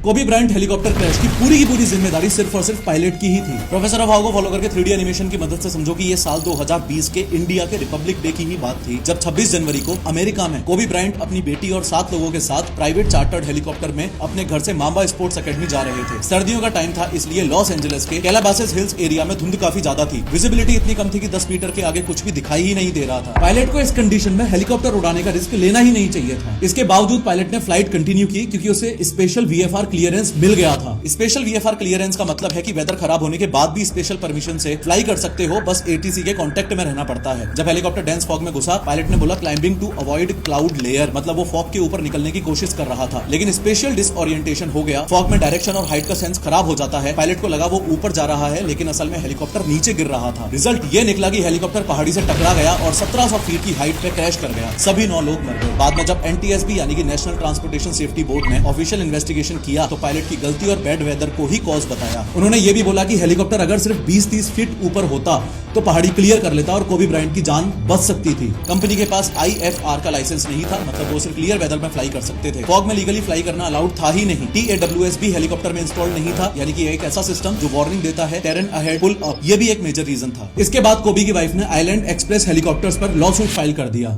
कोबी Bryant helicopter crash की पूरी जिम्मेदारी सिर्फ और सिर्फ पायलट की ही थी। प्रोफेसर ऑफ हाउ को फॉलो करके 3D एनिमेशन की मदद से समझो कि ये साल 2020 के इंडिया के रिपब्लिक डे की ही बात थी, जब 26 जनवरी को अमेरिका में कोबी ब्रायंट अपनी बेटी और 7 लोगों के साथ प्राइवेट चार्टर्ड हेलीकॉप्टर में अपने घर से मांबा स्पोर्ट्स एकेडमी जा रहे थे। सर्दियों का टाइम था, इसलिए लॉस एंजलिस के कैलाबासिस हिल्स एरिया में धुंध काफी ज्यादा थी। विजिबिलिटी इतनी कम थी कि 10 मीटर के आगे कुछ भी दिखाई ही नहीं दे रहा था। पायलट को इस कंडीशन में हेलीकॉप्टर उड़ाने का रिस्क लेना ही नहीं चाहिए था। इसके बावजूद पायलट ने फ्लाइट कंटिन्यू की, क्योंकि उसे स्पेशल VFR क्लियरेंस मिल गया था। स्पेशल VFR क्लियरेंस का मतलब है कि वेदर खराब होने के बाद भी स्पेशल परमिशन से फ्लाई कर सकते हो, बस ATC के कांटेक्ट में रहना पड़ता है। जब हेलीकॉप्टर डेंस फॉग में घुसा, पायलट ने बोला climbing to avoid cloud layer, मतलब वो फॉग के ऊपर निकलने की कोशिश कर रहा था, लेकिन स्पेशल डिसओरिएंटेशन हो गया। फॉग में डायरेक्शन और हाइट का सेंस खराब हो जाता है। पायलट को लगा वो ऊपर जा रहा है, लेकिन असल में हेलीकॉप्टर नीचे गिर रहा था। रिजल्ट ये निकला कि हेलीकॉप्टर पहाड़ी से टकरा गया और 1700 फीट की हाइट पे क्रैश कर गया। सभी 9 लोग मर गए। बाद में जब NTSB यानी कि नेशनल ट्रांसपोर्टेशन सेफ्टी बोर्ड ने ऑफिशियल इन्वेस्टिगेशन किया, तो पायलट की गलती और बैड वेदर को ही कॉज बताया। उन्होंने ये भी बोला कि हेलीकॉप्टर अगर सिर्फ 20-30 फीट ऊपर होता तो पहाड़ी क्लियर कर लेता और कोबी ब्रायंट की जान बच सकती थी। कंपनी के पास IFR का लाइसेंस नहीं था, मतलब वो सिर्फ क्लियर वेदर में फ्लाई कर सकते थे। फॉग में लीगली फ्लाई करना अलाउड था ही नहीं। TAWS भी हेलीकॉप्टर में इंस्टॉल नहीं था, यानी कि एक ऐसा सिस्टम जो वार्निंग देता है टेरन अहेड, पुल अप। ये भी एक मेजर रीजन था। इसके बाद कोबी की वाइफ ने आइलैंड एक्सप्रेस हेलीकॉप्टर्स पर लॉ सूट फाइल कर दिया।